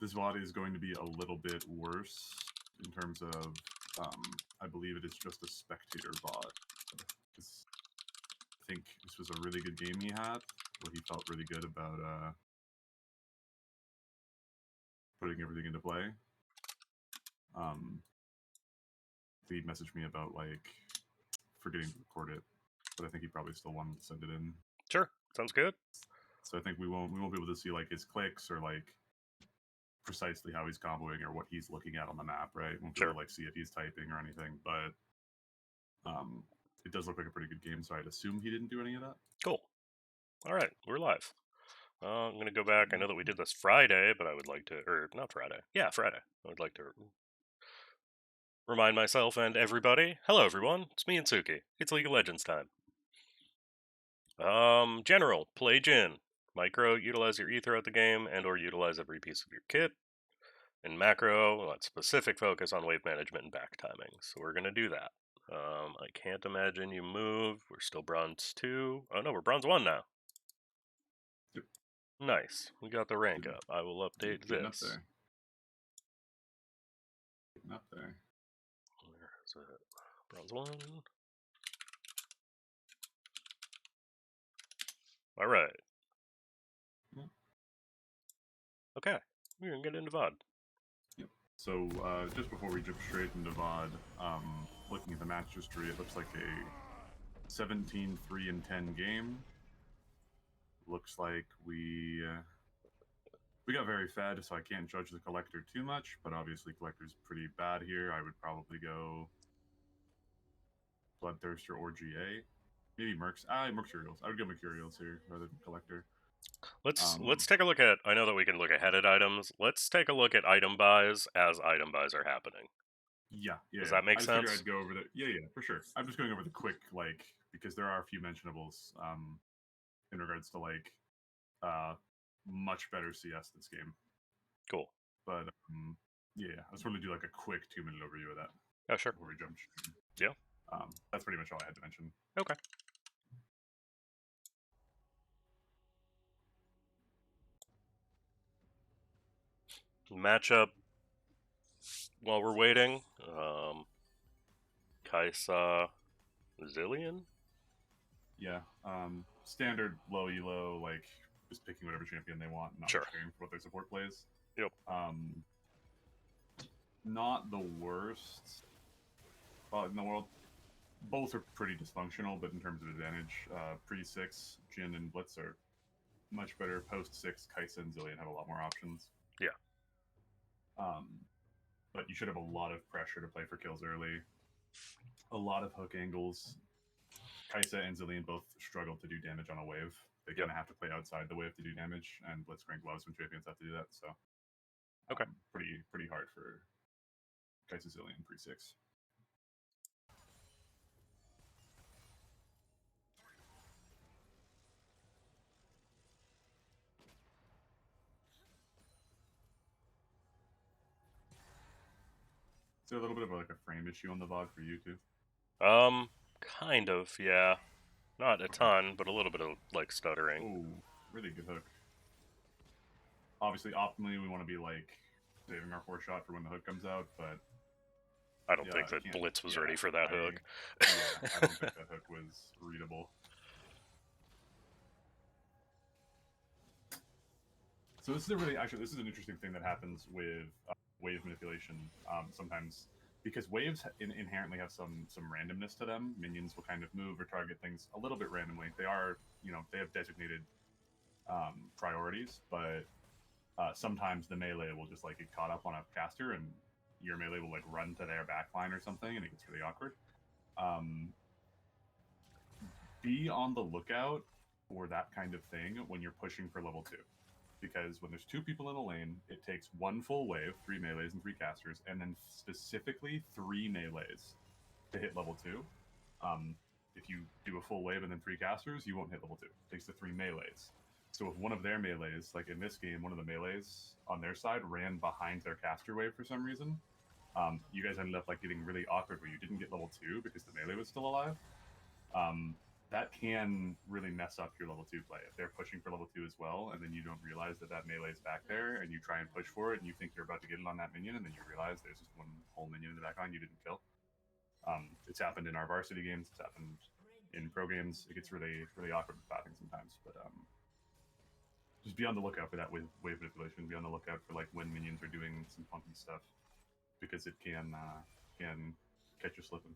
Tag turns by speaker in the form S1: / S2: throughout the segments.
S1: This VOD is going to be a little bit worse in terms of, I believe it is just a spectator VOD. I think this was a really good game he had, where he felt really good about putting everything into play. He messaged me about like forgetting to record it, but I think he probably still wanted to send it in.
S2: Sure, sounds good.
S1: So I think we won't be able to see like his clicks or like precisely how he's comboing or what he's looking at on the map, right? Won't be able to like see if he's typing or anything, but it does look like a pretty good game, so I'd assume he didn't do any of that.
S2: Cool. All right, we're live. I'm going to go back. I know that we did this Friday, but I would like to, or not Friday. Yeah, Friday. I would like to remind myself and everybody. Hello, everyone. It's me and Suki. It's League of Legends time. General, play Jhin. Micro, utilize your E throughout the game and or utilize every piece of your kit. And macro, let specific focus on wave management and back timing. So we're going to do that. I can't imagine you move. We're still bronze 2. Oh no, we're bronze 1 now.
S1: Yep.
S2: Nice. We got the rank up. I will update
S1: Getting
S2: this.
S1: up there. Getting up there.
S2: Where is it? Bronze 1. All right.
S1: Yep.
S2: Okay. We're going to get into VOD.
S1: Yep. So just before we jump straight into VOD, looking at the match history, it looks like a 17-3-10 game. Looks like we got very fed, so I can't judge the Collector too much, but obviously Collector's pretty bad here. I would probably go Bloodthirster or GA. Maybe Mercs. Mercurials. I would go Mercurials here rather than Collector.
S2: Let's take a look at, I know that we can look ahead at items. Let's take a look at item buys as item buys are happening.
S1: Yeah.
S2: Does that make sense?
S1: I'd go over the yeah, for sure. I'm just going over the quick, like, because there are a few mentionables in regards to like much better CS this game.
S2: Cool.
S1: But yeah, I just wanted to do like a quick 2-minute overview of that.
S2: Oh, sure.
S1: Before we jump.
S2: Yeah.
S1: That's pretty much all I had to mention.
S2: Okay. Matchup while we're waiting. Kaisa Zillion?
S1: Yeah. Standard low elo, like just picking whatever champion they want, not
S2: Sure.
S1: caring for what their support plays.
S2: Yep.
S1: Not the worst in the world. Both are pretty dysfunctional, but in terms of advantage, pre-6, Jhin and Blitz are much better. Post-6, Kaisa and Zillion have a lot more options.
S2: Yeah.
S1: But you should have a lot of pressure to play for kills early. A lot of hook angles. Kaisa and Zillion both struggle to do damage on a wave. They kind of have to play outside the wave to do damage, and Blitzcrank loves when champions have to do that. So,
S2: okay,
S1: pretty hard for Kaisa Zillion pre-6. Is there a little bit of like a frame issue on the VOD for you too?
S2: Kind of, yeah. Not a ton, but a little bit of like stuttering.
S1: Oh, really good hook. Obviously, optimally, we want to be like saving our 4-shot for when the hook comes out, but
S2: I don't think that Blitz was ready for that hook.
S1: Yeah, I don't think that hook was readable. So this is an interesting thing that happens with wave manipulation sometimes, because waves inherently have some randomness to them. Minions will kind of move or target things a little bit randomly. They are, they have designated priorities, but sometimes the melee will just like get caught up on a caster, and your melee will like run to their backline or something, and it gets really awkward. Be on the lookout for that kind of thing when you're pushing for level 2. Because when there's 2 people in a lane, it takes 1 full wave, 3 melees and 3 casters, and then specifically 3 melees to hit level 2. If you do a full wave and then 3 casters, you won't hit level 2. It takes the 3 melees. So if one of their melees, like in this game, one of the melees on their side ran behind their caster wave for some reason, you guys ended up like getting really awkward where you didn't get level 2 because the melee was still alive. that can really mess up your level 2 play. If they're pushing for level 2 as well, and then you don't realize that that melee is back there, and you try and push for it, and you think you're about to get it on that minion, and then you realize there's just one whole minion in the back line you didn't kill. It's happened in our varsity games. It's happened in pro games. It gets really, really awkward with pathing sometimes. But just be on the lookout for that with wave manipulation. Be on the lookout for like when minions are doing some funky stuff, because it can catch you slipping.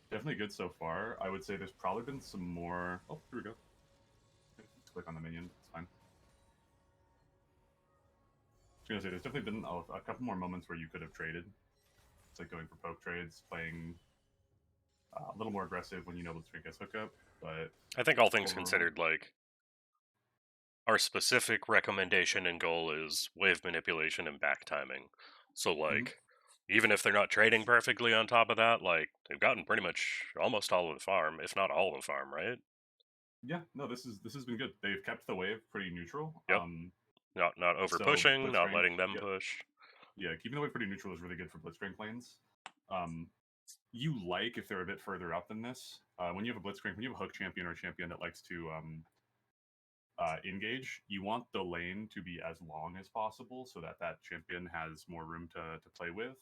S1: Definitely good so far. I would say there's probably been some more. Oh, here we go. Let's click on the minion. It's fine. I was gonna say there's definitely been a couple more moments where you could have traded. It's like going for poke trades, playing a little more aggressive when you know Blitzcrank gets hookup. But
S2: I think all things considered, like, our specific recommendation and goal is wave manipulation and back timing. So, like, even if they're not trading perfectly on top of that, like, they've gotten pretty much almost all of the farm, if not all of the farm, right?
S1: Yeah, no, this has been good. They've kept the wave pretty neutral.
S2: Yep. Not over pushing, not letting them push.
S1: Yeah, keeping the wave pretty neutral is really good for Blitzcrank lanes. You like if they're a bit further up than this. When you have a Blitzcrank, when you have a hook champion or a champion that likes to engage, you want the lane to be as long as possible so that that champion has more room to play with.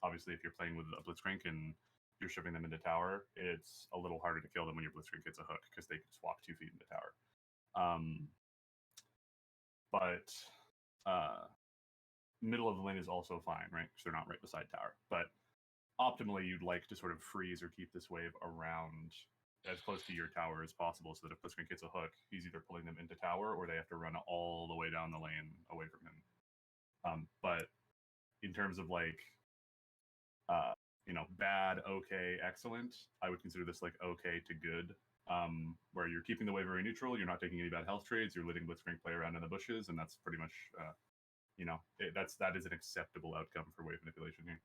S1: Obviously, if you're playing with a Blitzcrank and you're shoving them into tower, it's a little harder to kill them when your Blitzcrank gets a hook because they can just walk 2 feet into tower. But middle of the lane is also fine, right? Because they're not right beside tower. But optimally, you'd like to sort of freeze or keep this wave around as close to your tower as possible, so that if Blitzcrank gets a hook, he's either pulling them into tower or they have to run all the way down the lane away from him. But in terms of like, bad, okay, excellent, I would consider this like okay to good, where you're keeping the wave very neutral, you're not taking any bad health trades, you're letting Blitzcrank play around in the bushes, and that's pretty much, that is an acceptable outcome for wave manipulation here.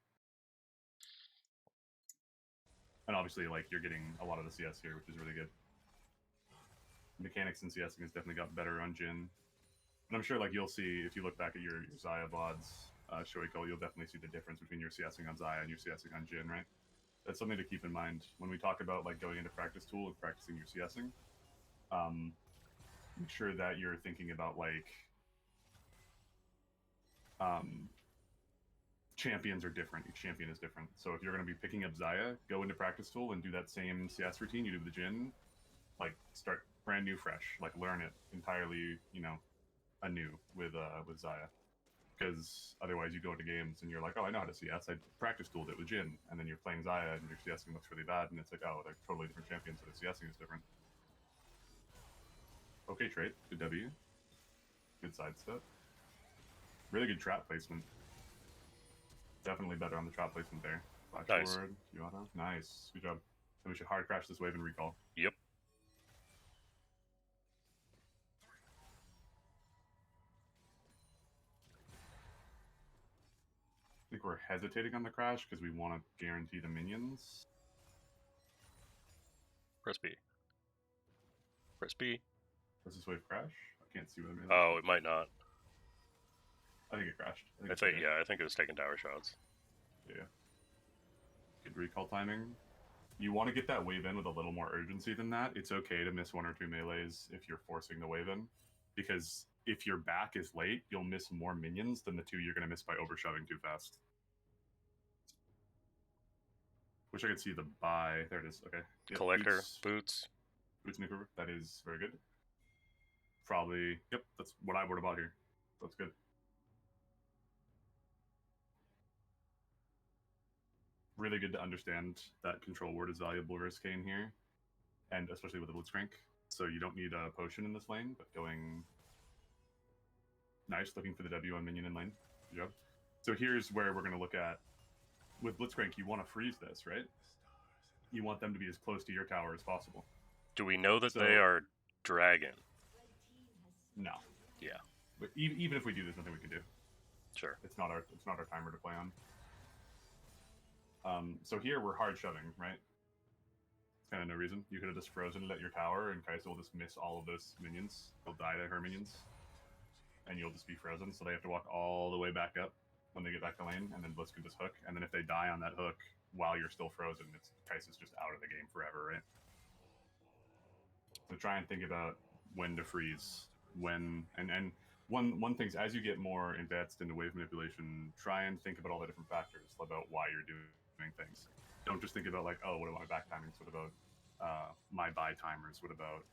S1: And obviously, like, you're getting a lot of the CS here, which is really good. Mechanics in CSing has definitely got better on Jhin. And I'm sure, like, you'll see, if you look back at your Xayah VODs, Shoiko, you'll definitely see the difference between your CSing on Xayah and your CSing on Jhin, right? That's something to keep in mind when we talk about, like, going into practice tool and practicing your CSing. Make sure that you're thinking about, like, champions are different. Each champion is different. So if you're going to be picking up Xayah, go into practice tool and do that same CS routine you do with the Jhin. Like, start brand new, fresh. Like, learn it entirely, anew with Xayah. Because otherwise you go into games and you're like, oh, I know how to CS. I practice tooled it with Jhin. And then you're playing Xayah and your CSing looks really bad. And it's like, oh, they're totally different champions, so the CSing is different. Okay, trade. Good W. Good sidestep. Really good trap placement. Definitely better on the trap placement there. Flash
S2: Nice.
S1: forward, Q-auto. Nice. Good job. And we should hard crash this wave and recall.
S2: Yep.
S1: I think we're hesitating on the crash because we want to guarantee the minions.
S2: Press B. Press B.
S1: Does this wave crash? I can't see what it is.
S2: Oh, it might not.
S1: I think it crashed.
S2: I think it was taking tower shots.
S1: Yeah. Good recall timing. You want to get that wave in with a little more urgency than that. It's okay to miss 1 or 2 melees if you're forcing the wave in, because if your back is late, you'll miss more minions than the 2 you're going to miss by overshoving too fast. Wish I could see the buy. There it is. Okay. Yep,
S2: Collector, boots.
S1: Boots Nuke River. That is very good. Probably, yep, that's what I would have bought here. That's good. Really good to understand that control ward is valuable versus Kayn here, and especially with the Blitzcrank. So you don't need a potion in this lane, but going nice, looking for the W on minion in lane. Good job. So here's where we're going to look at, with Blitzcrank, you want to freeze this, right? You want them to be as close to your tower as possible.
S2: Do we know that they are dragon?
S1: No.
S2: Yeah.
S1: But even if we do, there's nothing we can do.
S2: Sure.
S1: It's not our timer to play on. So here we're hard shoving, right? It's kind of no reason. You could have just frozen it at your tower, and Kai'Sa will just miss all of those minions. They'll die to her minions, and you'll just be frozen. So they have to walk all the way back up when they get back to lane, and then Blitz can just hook. And then if they die on that hook, while you're still frozen, Kai'Sa is just out of the game forever, right? So try and think about when to freeze, when and one thing is, as you get more advanced into wave manipulation, try and think about all the different factors about why you're doing things. Don't just think about like, oh, what about my back timings? What about my buy timers? What about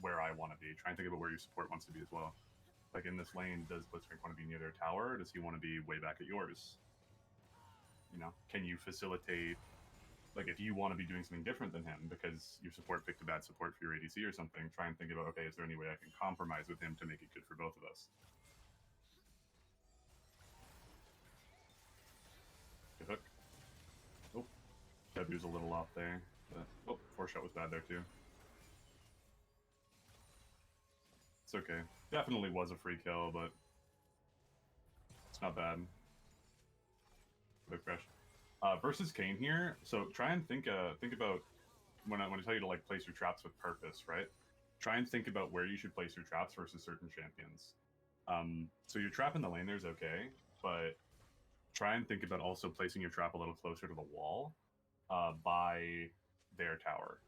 S1: where I want to be? Try and think about where your support wants to be as well. Like in this lane, does Blitzcrank want to be near their tower, or does he want to be way back at yours? You know, can you facilitate? Like if you want to be doing something different than him because your support picked a bad support for your ADC or something, try and think about, okay, is there any way I can compromise with him to make it good for both of us? Good hook. Oh, W's a little off there. But, oh, 4-shot was bad there too. It's okay. Definitely was a free kill, but it's not bad. Quick crash. Versus Kayn here, so try and think about when I tell you to like place your traps with purpose, right? Try and think about where you should place your traps versus certain champions. So your trap in the lane there is okay, but try and think about also placing your trap a little closer to the wall by their tower.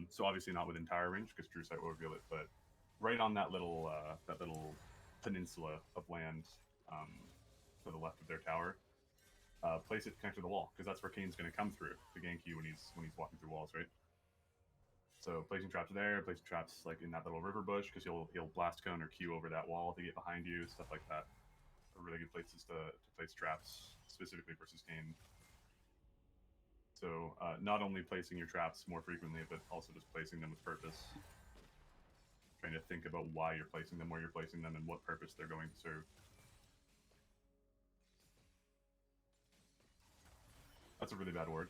S1: So obviously not within tower range because True Sight will reveal it, but right on that little peninsula of land to the left of their tower. Place it connected to the wall because that's where Kane's going to come through to gank you when he's walking through walls, right? So placing traps there, placing traps like in that little river bush because he'll blast cone or Q over that wall to get behind you, stuff like that. Are really good places to place traps specifically versus Kane. So not only placing your traps more frequently, but also just placing them with purpose. Trying to think about why you're placing them, where you're placing them, and what purpose they're going to serve. That's a really bad word.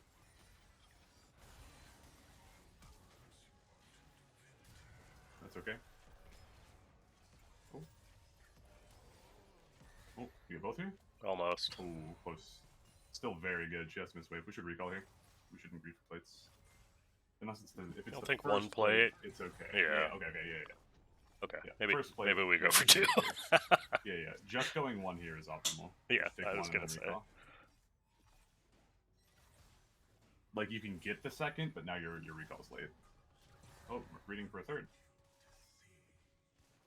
S1: That's okay. Oh. Oh, you get both here?
S2: Almost.
S1: Oh, close. Still very good. She has to miss wave. We should recall here. We shouldn't grief for plates. Unless it's if it's
S2: I
S1: the
S2: think
S1: first
S2: one plate.
S1: It's okay.
S2: Yeah.
S1: Okay.
S2: Okay.
S1: Yeah.
S2: Maybe we go for two.
S1: Yeah. Just going one here is optimal.
S2: Yeah, I was gonna say.
S1: Like you can get the second, but now your recall's late. Oh, reading for a third.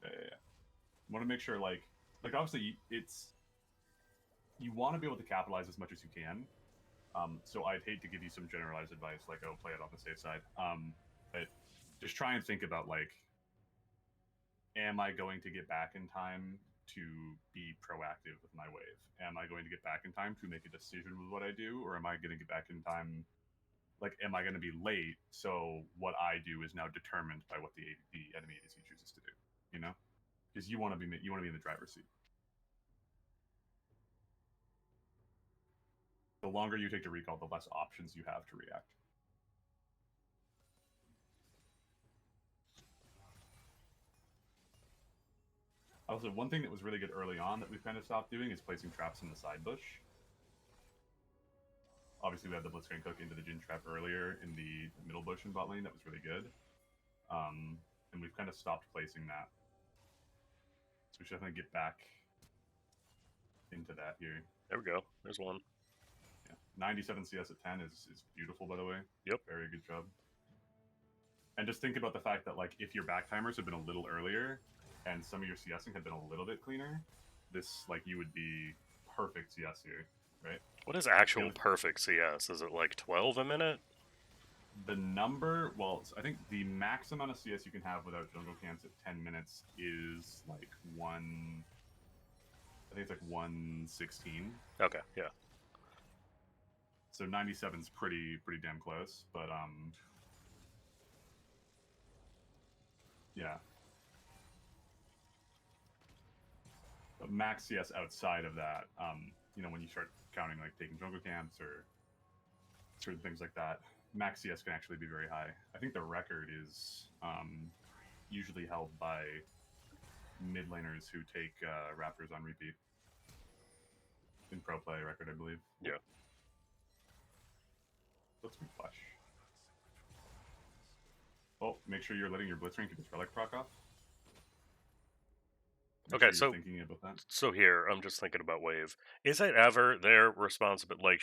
S1: Yeah. Want to make sure, like obviously you want to be able to capitalize as much as you can. So I'd hate to give you some generalized advice like, oh, play it on the safe side. But just try and think about like, am I going to get back in time to be proactive with my wave? Am I going to get back in time to make a decision with what I do, or am I going to get back in time? Like, am I going to be late? So what I do is now determined by what the enemy ADC chooses to do. You know, because you want to be in the driver's seat. The longer you take to recall, the less options you have to react. Also, one thing that was really good early on that we've kind of stopped doing is placing traps in the side bush. Obviously, we had the Blitzcrank hook into the Jhin trap earlier in the middle bush in bot lane. That was really good. And we've kind of stopped placing that. So we should definitely get back into that here.
S2: There we go. There's one.
S1: Yeah. 97 CS at 10 is beautiful, by the way.
S2: Yep.
S1: Very good job. And just think about the fact that, like, if your back timers had been a little earlier and some of your CSing had been a little bit cleaner, this, like, you would be perfect CS here, right?
S2: What is actual perfect CS? Is it like 12 a minute?
S1: The number, well, I think the max amount of CS you can have without jungle camps at 10 minutes is like I think it's like 116.
S2: Okay, yeah.
S1: So 97 is pretty damn close, but yeah. But max CS outside of that, you know, when you start counting like taking jungle camps or certain things like that, max CS can actually be very high. I think the record is usually held by mid laners who take Raptors on repeat. In pro play record, I believe.
S2: Yeah.
S1: Let's be flash. Oh, make sure you're letting your Blitzcrank get its relic proc off.
S2: Okay, so
S1: thinking about that.
S2: So here, I'm just thinking about wave. Is it ever their responsibility? Like,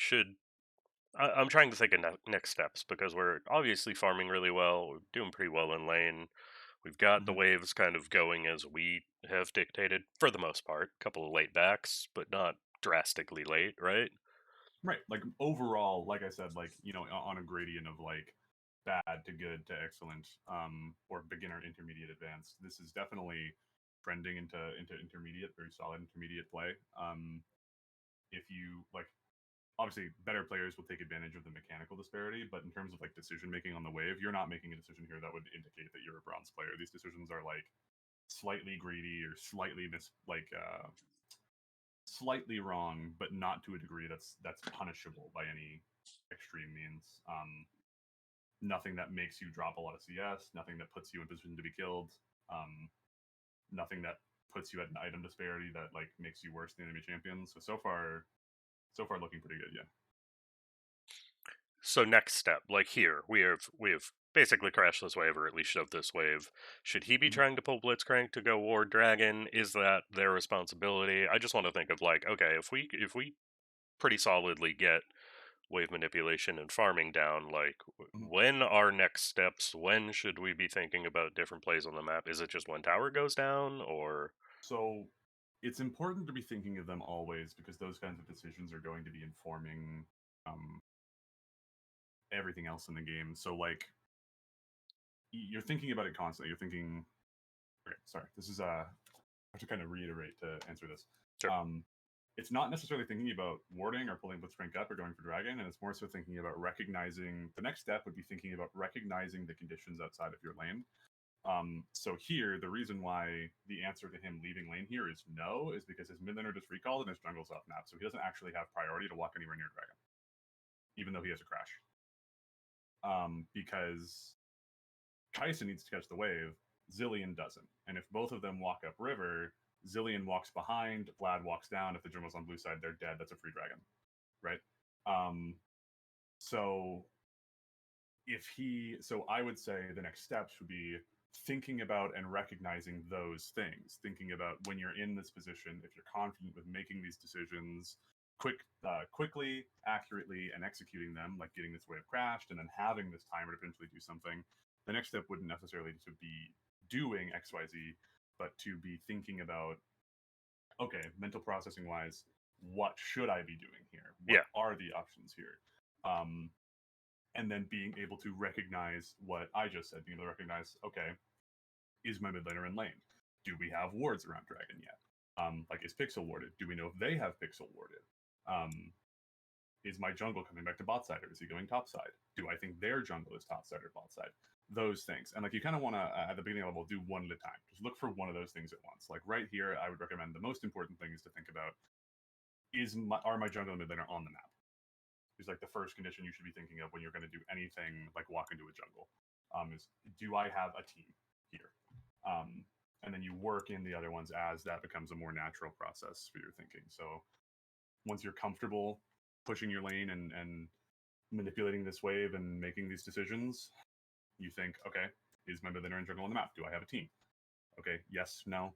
S2: I'm trying to think of next steps because we're obviously farming really well. We're doing pretty well in lane. We've got the
S1: Mhm.
S2: waves kind of going as we have dictated for the most part. A couple of late backs, but not drastically late, right?
S1: Right. Like overall, like I said, like, on a gradient of like bad to good to excellent, or beginner, intermediate, advanced, this is definitely trending into intermediate, very solid intermediate play. If you like, obviously better players will take advantage of the mechanical disparity, but in terms of like decision making on the wave, you're not making a decision here that would indicate that you're a bronze player. These decisions are like slightly greedy or slightly wrong, but not to a degree that's punishable by any extreme means. Nothing that makes you drop a lot of CS, nothing that puts you in position to be killed, um, nothing that puts you at an item disparity that like makes you worse than enemy champions. So far looking pretty good, yeah.
S2: So next step, like here, we have basically crashed this wave, or at least shoved this wave. Should he be
S1: Mhm.
S2: trying to pull Blitzcrank to go Ward Dragon? Is that their responsibility? I just want to think of like, okay, if we pretty solidly get wave manipulation and farming down, like
S1: Mhm.
S2: when are next steps? When should we be thinking about different plays on the map? Is it just when tower goes down, or
S1: So it's important to be thinking of them always because those kinds of decisions are going to be informing um, everything else in the game. So like you're thinking about it constantly. You're thinking, okay, sorry, this is I have to kind of reiterate to answer this.
S2: sure?
S1: Um, it's not necessarily thinking about warding or pulling Blitzcrank up or going for dragon, and it's more so thinking about recognizing. The next step would be thinking about recognizing the conditions outside of your lane. So here, the reason why the answer to him leaving lane here is no is because his mid laner just recalled and his jungle's off map, so he doesn't actually have priority to walk anywhere near dragon, even though he has a crash. Because Kaisa needs to catch the wave, Zillion doesn't. And if both of them walk up river, Zillion walks behind, Vlad walks down. If the jungle's on blue side, they're dead. That's a free dragon, right? Um, so so I would say the next steps would be thinking about and recognizing those things. Thinking about when you're in this position, if you're confident with making these decisions quickly, accurately, and executing them, like getting this wave crashed and then having this timer to eventually do something. The next step wouldn't necessarily to be doing X, Y, Z, but to be thinking about, okay, mental processing wise, what should I be doing here? What
S2: Yeah,
S1: are the options here? Um, and then being able to recognize what I just said, being able to recognize, okay, is my mid laner in lane? Do we have wards around Dragon yet? Like, is Pixel warded? Do we know if they have Pixel warded? Um, is my jungle coming back to bot side or is he going top side? Do I think their jungle is top side or bot side? Those things. And like you kind of want to, at the beginning level, do one at a time. Just look for one of those things at once. Like right here, I would recommend the most important thing is to think about are my jungle and mid laner on the map? Is like the first condition you should be thinking of when you're going to do anything like walk into a jungle. Is do I have a team here? Um, and then you work in the other ones as that becomes a more natural process for your thinking. So once you're comfortable pushing your lane and manipulating this wave and making these decisions, you think, okay, is my mid laner and jungle on the map? Do I have a team? Okay, yes, no.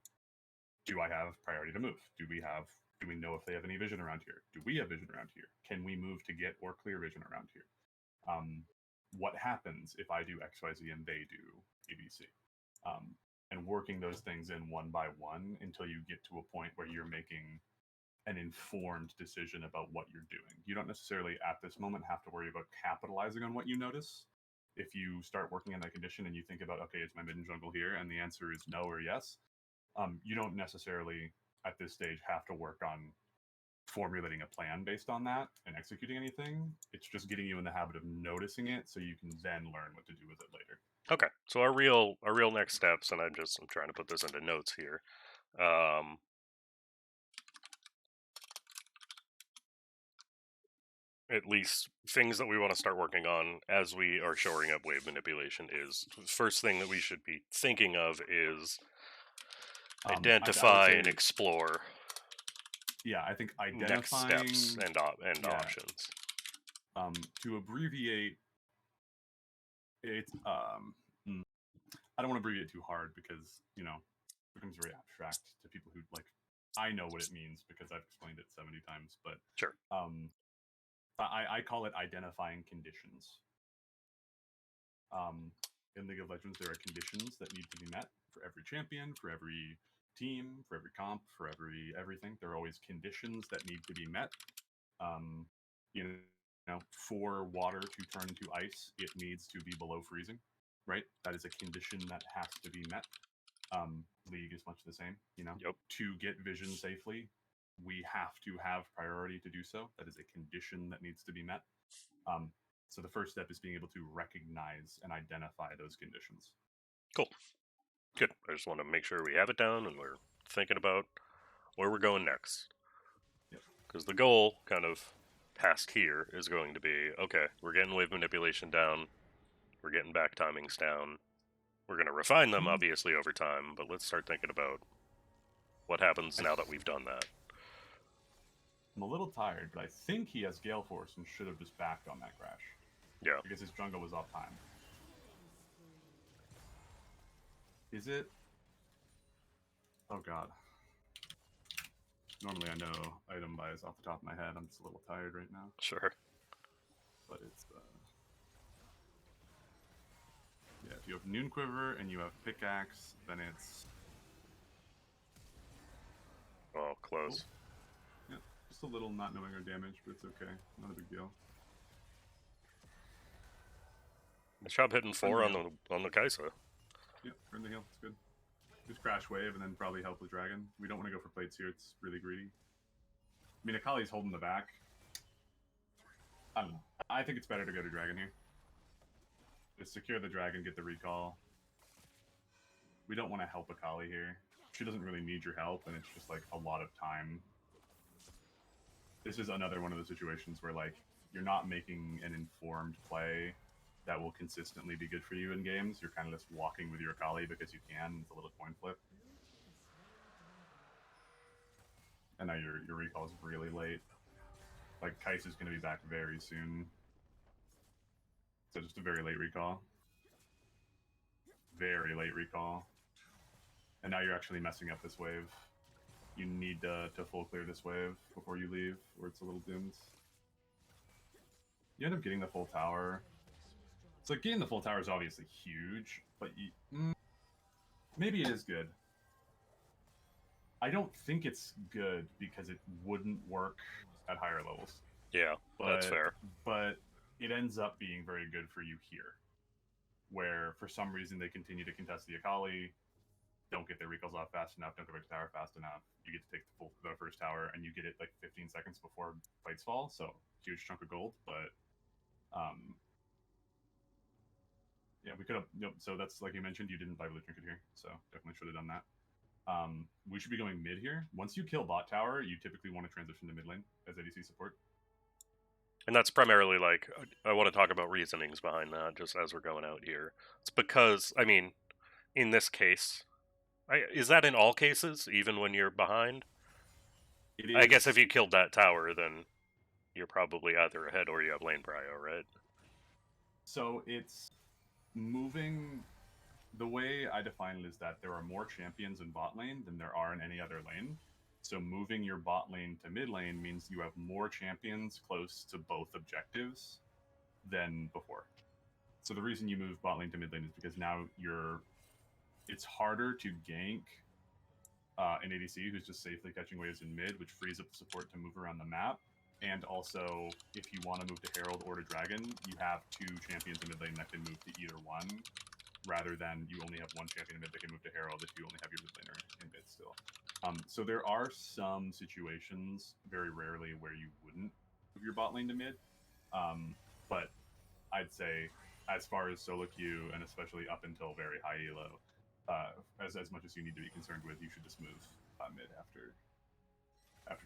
S1: Do I have priority to move? Do we know if they have any vision around here? Do we have vision around here? Can we move to get or clear vision around here? Um, what happens if I do XYZ and they do ABC? Um, and working those things in one by one until you get to a point where you're making an informed decision about what you're doing. You don't necessarily at this moment have to worry about capitalizing on what you notice. If you start working in that condition and you think about, okay, is my mid and jungle here? And the answer is no or yes, you don't necessarily at this stage have to work on formulating a plan based on that and executing anything. It's just getting you in the habit of noticing it so you can then learn what to do with it later.
S2: okay. So our real next steps, and I'm trying to put this into notes here. Um, at least things that we want to start working on as we are shoring up wave manipulation is first thing that we should be thinking of is
S1: I would
S2: identify
S1: say,
S2: and explore
S1: yeah, I think
S2: next steps
S1: identifying,
S2: and
S1: yeah,
S2: options.
S1: to abbreviate it, I don't want to abbreviate too hard because, it becomes very abstract to people who like, I know what it means because I've explained it 70 times, but
S2: Sure.
S1: um, I call it identifying conditions. In League of Legends, there are conditions that need to be met for every champion, for every team, for every comp, for everything. There are always conditions that need to be met. You know, for water to turn to ice, it needs to be below freezing, right? That is a condition that has to be met. League is much the same, you know.
S2: Yep.
S1: To get vision safely, we have to have priority to do so. That is a condition that needs to be met. So the first step is being able to recognize and identify those conditions.
S2: Cool. Good. I just want to make sure we have it down and we're thinking about where we're going next. Because the goal, kind of past here, is going to be, okay, we're getting wave manipulation down, we're getting back timings down, we're going to refine them, obviously, over time, but let's start thinking about what happens now that we've done that.
S1: I'm a little tired, but I think he has Gale Force and should have just backed on that crash.
S2: Yeah.
S1: Because his jungle was off time. Is it? Oh god. Normally I know item buys off the top of my head. I'm just a little tired right now.
S2: Sure.
S1: But it's yeah, if you have Noon Quiver and you have Pickaxe, then it's...
S2: Oh, close.
S1: Yeah, just a little not knowing our damage, but it's okay. Not a big deal.
S2: Nice job hitting 4 on the Kaisa.
S1: Yep, turn the heal. It's good. Just crash wave and then probably help with dragon. We don't want to go for plates here. It's really greedy. I mean, Akali's holding the back. I don't know. I think it's better to go to dragon here. Just secure the dragon, get the recall. We don't want to help Akali here. She doesn't really need your help, and it's just like a lot of time. This is another one of the situations where like you're not making an informed play that will consistently be good for you in games. You're kind of just walking with your Akali because you can. It's a little coin flip. And now your recall is really late. Like Kai'Sa's going to be back very soon. So just a very late recall. Very late recall. And now you're actually messing up this wave. You need to full clear this wave before you leave, or it's a little doomed. You end up getting the full tower. So getting the full tower is obviously huge, but maybe it is good. I don't think it's good because it wouldn't work at higher levels.
S2: Yeah, that's fair.
S1: But it ends up being very good for you here, where for some reason they continue to contest the Akali, don't get their recalls off fast enough, don't go back to tower fast enough. You get to take the first tower, and you get it like 15 seconds before fights fall, so huge chunk of gold. But yeah, we could have. Yep. So that's like you mentioned, you didn't buy Blue Trinket here, so definitely should have done that. We should be going mid here. Once you kill bot tower, you typically want to transition to mid lane as ADC support.
S2: And that's primarily like, I want to talk about reasonings behind that, just as we're going out here. It's because, I mean, in this case, is that in all cases, even when you're behind? I guess if you killed that tower, then you're probably either ahead or you have lane prio, right?
S1: So it's moving. The way I define it is that there are more champions in bot lane than there are in any other lane. So moving your bot lane to mid lane means you have more champions close to both objectives than before. So the reason you move bot lane to mid lane is because now it's harder to gank an ADC who's just safely catching waves in mid, which frees up the support to move around the map. And also, if you want to move to Herald or to Dragon, you have 2 champions in mid lane that can move to either one, rather than you only have 1 champion in mid that can move to Herald if you only have your mid laner in mid still. So there are some situations, very rarely, where you wouldn't move your bot lane to mid. But I'd say, as far as solo queue, and especially up until very high elo, as much as you need to be concerned with, you should just move mid after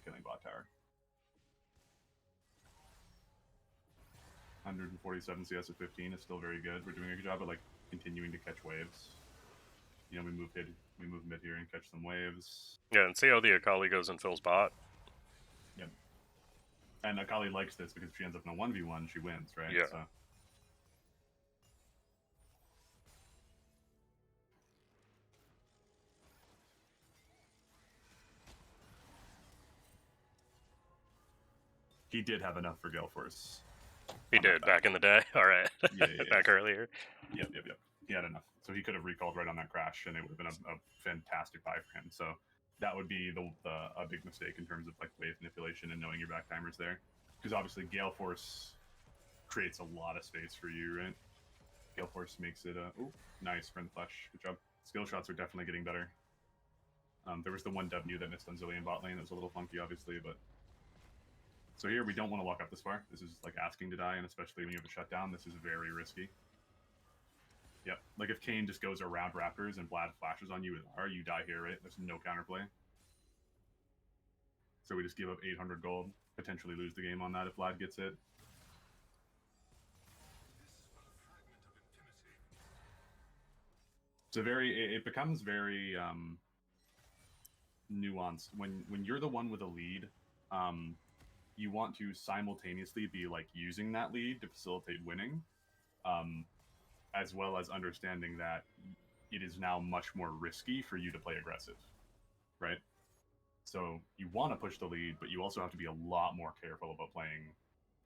S1: killing bot tower. 147 CS at 15 is still very good. We're doing a good job of like continuing to catch waves. You know, we move mid here and catch some waves.
S2: Yeah, and see how the Akali goes and fills bot.
S1: Yep. And Akali likes this because if she ends up in a 1v1, she wins, right?
S2: Yeah.
S1: So. He did have enough for Gale Force.
S2: He did back in the day. All right,
S1: Yeah.
S2: back earlier.
S1: Yep. He had enough, so he could have recalled right on that crash, and it would have been a fantastic buy for him. So that would be a big mistake in terms of like wave manipulation and knowing your back timers there, because obviously Gale Force creates a lot of space for you, right? Gale Force makes it nice Friend Flesh. Good job. Skill shots are definitely getting better. There was the one W that missed on Zillion bot lane. That was a little funky, obviously, but so here we don't want to walk up this far. This is like asking to die, and especially when you have a shutdown, this is very risky. Yep, like if Kane just goes around Raptors and Vlad flashes on you with R, you die here, right? There's no counterplay. So we just give up 800 gold, potentially lose the game on that if Vlad gets it. It becomes very nuanced when you're the one with a lead. You want to simultaneously be like using that lead to facilitate winning, as well as understanding that it is now much more risky for you to play aggressive, right? So you want to push the lead, but you also have to be a lot more careful about playing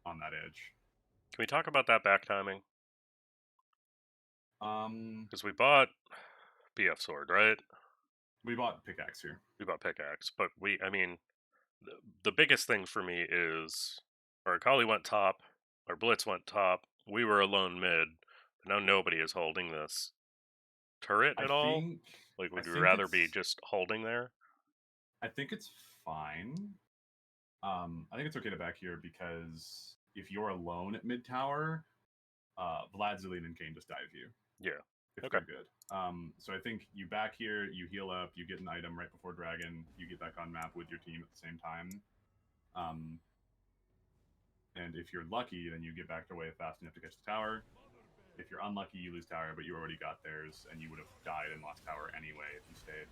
S1: on that edge.
S2: Can we talk about that back timing? Because we bought BF Sword, right?
S1: We bought Pickaxe here.
S2: We bought Pickaxe, but I mean, the biggest thing for me is our Akali went top, our Blitz went top, we were alone mid, but now nobody is holding this turret at all. Like, would you rather be just holding there?
S1: I think it's fine. I think it's okay to back here because if you're alone at mid tower, Vlad, Zillion, and Kane just dive you.
S2: Yeah.
S1: If they're good. So I think you back here, you heal up, you get an item right before Dragon, you get back on map with your team at the same time. And if you're lucky, then you get back to wave fast enough to catch the tower. If you're unlucky, you lose tower, but you already got theirs, and you would have died and lost tower anyway if you stayed.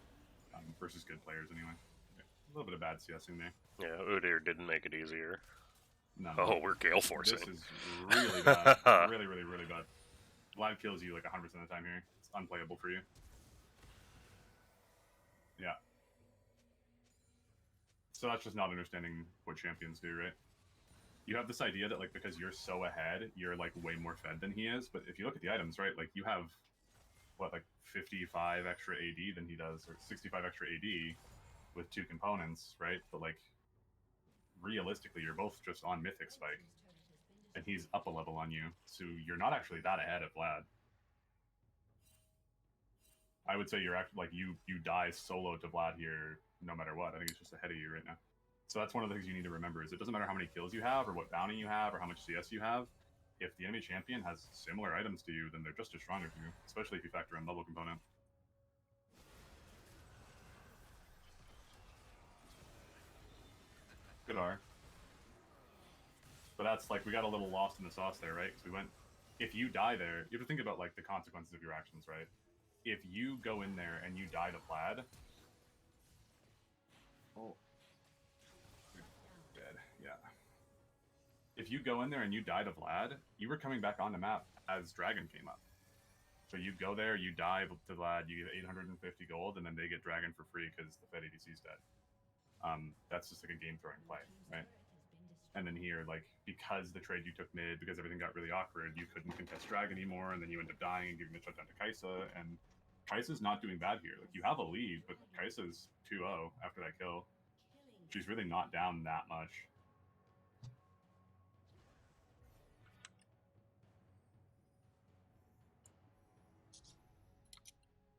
S1: Versus good players anyway. Yeah, a little bit of bad CSing there.
S2: Yeah, Udyr didn't make it easier.
S1: No.
S2: Oh, we're Gale Forcing.
S1: This is really bad. really bad. Vlad kills you like 100% of the time here. It's unplayable for you. Yeah. So that's just not understanding what champions do, right? You have this idea that like because you're so ahead, you're like way more fed than he is. But if you look at the items, right, like you have what, like 55 extra AD than he does, or 65 extra AD with 2 components, right? But like realistically, you're both just on Mythic Spike, and he's up a level on you, so you're not actually that ahead of Vlad. I would say you're actually like you die solo to Vlad here no matter what. I think it's just ahead of you right now. So that's one of the things you need to remember is it doesn't matter how many kills you have or what bounty you have or how much CS you have. If the enemy champion has similar items to you, then they're just as strong as you, especially if you factor in level component. Good R. But that's like, we got a little lost in the sauce there, right? Because we went, if you die there, you have to think about like the consequences of your actions, right? If you go in there and you die to Vlad, oh, dead, yeah. If you go in there and you die to Vlad, you were coming back on the map as Dragon came up. So you go there, you die to Vlad, you get 850 gold, and then they get Dragon for free because the Fed ADC is dead. That's just like a game-throwing play, right? And then here, like, because the trade you took mid, because everything got really awkward, you couldn't contest Dragon anymore, and then you end up dying and giving the shutdown to Kai'Sa, and Kai'Sa's not doing bad here. Like, you have a lead, but Kai'Sa's 2-0 after that kill. She's really not down that much.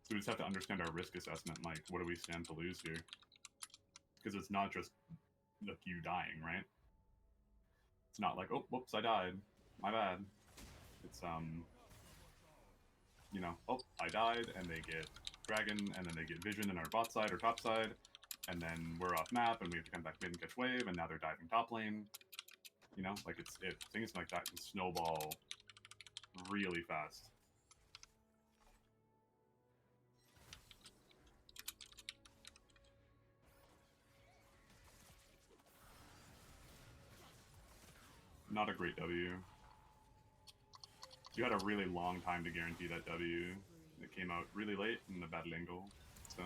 S1: So we just have to understand our risk assessment, like, what do we stand to lose here? Because it's not just, like, you dying, right? It's not like, oh, whoops, I died. My bad. It's, you know, oh, I died, and they get Dragon, and then they get Vision in our bot side or top side, and then we're off map, and we have to come back mid and catch wave, and now they're diving top lane. You know, like, things like that can snowball really fast. Not a great W. You had a really long time to guarantee that W. It came out really late in the battle angle, so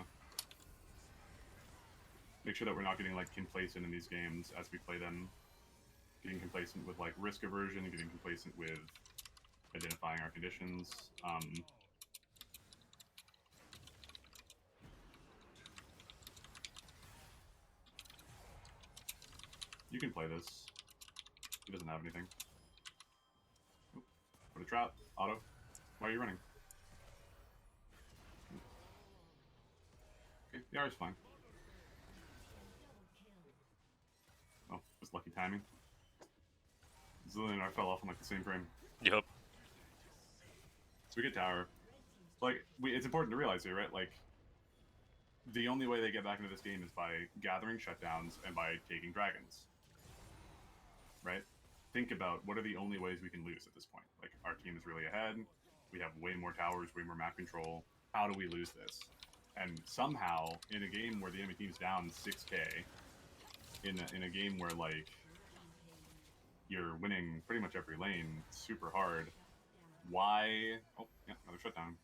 S1: make sure that we're not getting like complacent in these games as we play them. getting complacent with like risk aversion, getting complacent with identifying our conditions. You can play this. He doesn't have anything. Oop. Put a trap. Auto. Why are you running? Okay, the R's fine. Oh, just lucky timing. Zillion and I fell off on like the same frame.
S2: Yep.
S1: So we get tower. Like, it's important to realize here, right? Like, the only way they get back into this game is by gathering shutdowns and by taking dragons. Right? Think about what are the only ways we can lose at this point. Like, our team is really ahead. We have way more towers, way more map control. How do we lose this? And somehow, in a game where the enemy team's down 6k, in a game where, like, you're winning pretty much every lane super hard, why... Oh, yeah, another shutdown.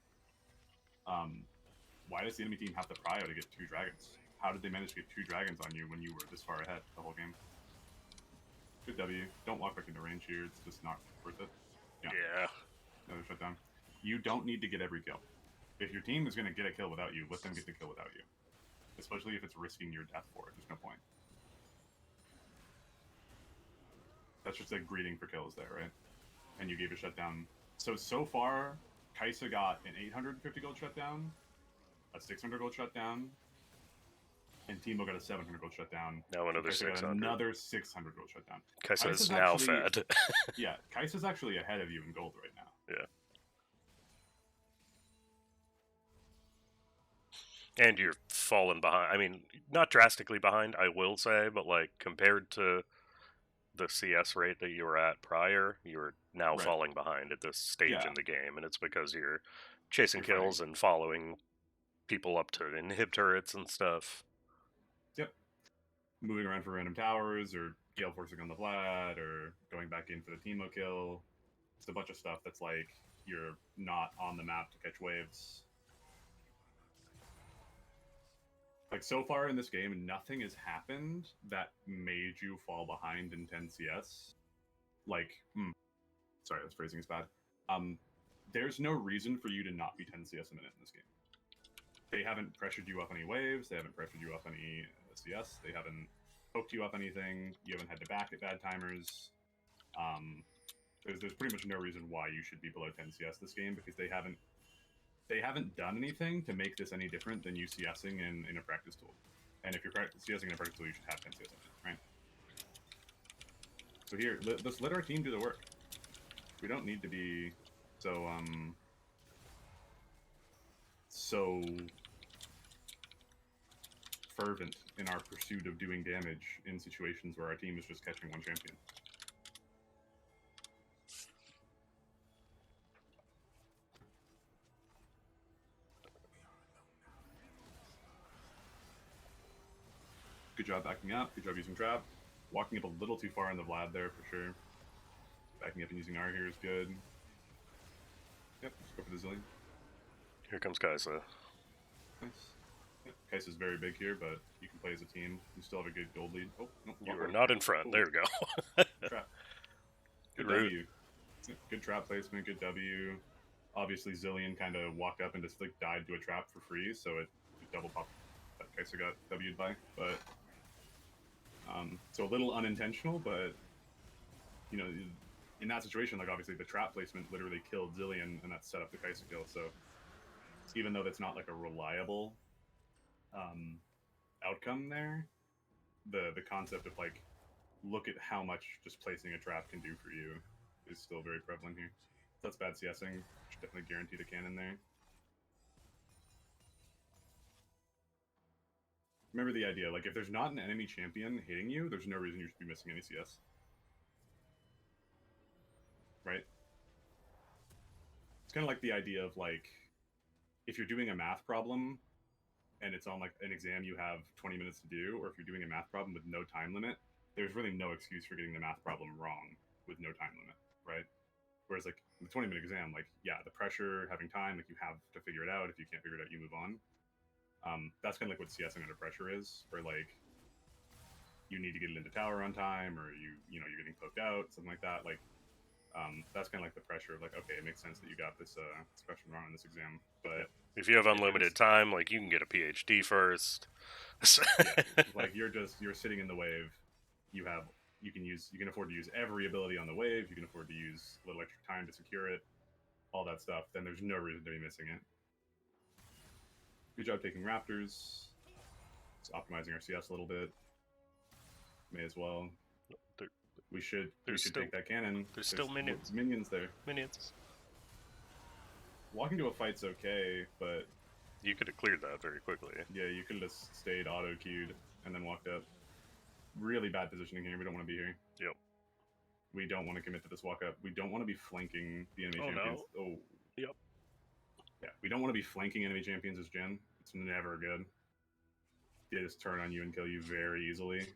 S1: Why does the enemy team have to prio to get 2 dragons? How did they manage to get 2 dragons on you when you were this far ahead the whole game? Good W. Don't walk back into range here. It's just not worth it.
S2: Yeah.
S1: Another shutdown. You don't need to get every kill. If your team is going to get a kill without you, let them get the kill without you. Especially if it's risking your death for it. There's no point. That's just a greeting for kills there, right? And you gave a shutdown. So far, Kai'Sa got an 850 gold shutdown, a 600 gold shutdown, and Teemo got a 700 gold shutdown.
S2: Now another 600.
S1: Another 600 gold shutdown.
S2: Kai'Sa is now fed.
S1: Yeah, Kai'Sa's actually ahead of you in gold right now.
S2: Yeah. And you're falling behind. I mean, not drastically behind, I will say, but like compared to the CS rate that you were at prior, you're now falling behind at this stage in the game, and it's because you're chasing kills and following people up to inhib turrets and stuff.
S1: Yep. Moving around for random towers, or Gale forcing on the Vlad, or going back in for the Teemo kill. It's a bunch of stuff that's like, you're not on the map to catch waves. Like, so far in this game, nothing has happened that made you fall behind in 10 CS. Like, sorry, this phrasing is bad. There's no reason for you to not be 10 CS a minute in this game. They haven't pressured you off any waves, they haven't pressured you off any CS, they haven't poked you off anything, you haven't had to back at bad timers. There's pretty much no reason why you should be below 10 CS this game, because they haven't done anything to make this any different than you CSing in a practice tool. And if you're CSing in a practice tool, you should have 10 CS in it, right? So here, let's let our team do the work. We don't need to be so fervent in our pursuit of doing damage in situations where our team is just catching one champion. Good job backing up. Good job using trap. Walking up a little too far on the Vlad there for sure. Backing up and using R here is good. Yep, let's go for the Zillion.
S2: Here comes Kai'Sa.
S1: Nice. Yep, Kai'Sa's very big here, but you can play as a team. You still have a good gold lead. Oh, no.
S2: You are not in front. There we go.
S1: Trap.
S2: Good
S1: W. Good trap placement, good W. Obviously, Zillion kind of walked up and just like died to a trap for free, so it double popped that Kai'Sa got W'd by. But so a little unintentional, but you know, in that situation, like obviously the trap placement literally killed Zillion, and that set up the Kai'Sa kill. So even though that's not like a reliable outcome there, the concept of like, look at how much just placing a trap can do for you is still very prevalent here. So that's bad CSing. Should definitely guarantee the cannon there. Remember the idea, like if there's not an enemy champion hitting you, there's no reason you should be missing any CS. Right? It's kind of like the idea of like, if you're doing a math problem and it's on like an exam you have 20 minutes to do, or if you're doing a math problem with no time limit, there's really no excuse for getting the math problem wrong with no time limit, right? Whereas like the 20-minute exam, like, yeah, the pressure, having time, like you have to figure it out. If you can't figure it out, you move on. That's kind of like what CSing under pressure is, where like you need to get it into tower on time, or you're getting poked out, something like that. Like that's kind of like the pressure of like, okay, it makes sense that you got this question wrong in this exam, but
S2: if you have unlimited time, like you can get a PhD first.
S1: yeah, like you're sitting in the wave. You can afford to use every ability on the wave. You can afford to use a little extra time to secure it, all that stuff. Then there's no reason to be missing it. Good job taking Raptors. Just optimizing our CS a little bit. May as well. We should take that cannon.
S2: There's still minions.
S1: Minions there.
S2: Minions.
S1: Walking to a fight's okay, but
S2: you could have cleared that very quickly.
S1: Yeah, you could have just stayed auto-queued and then walked up. Really bad positioning here. We don't want to be here.
S2: Yep.
S1: We don't want to commit to this walk-up. We don't want to be flanking the enemy champions.
S2: No.
S1: Oh.
S2: Yep.
S1: Yeah, we don't want to be flanking enemy champions as Jhin. It's never good. They just turn on you and kill you very easily.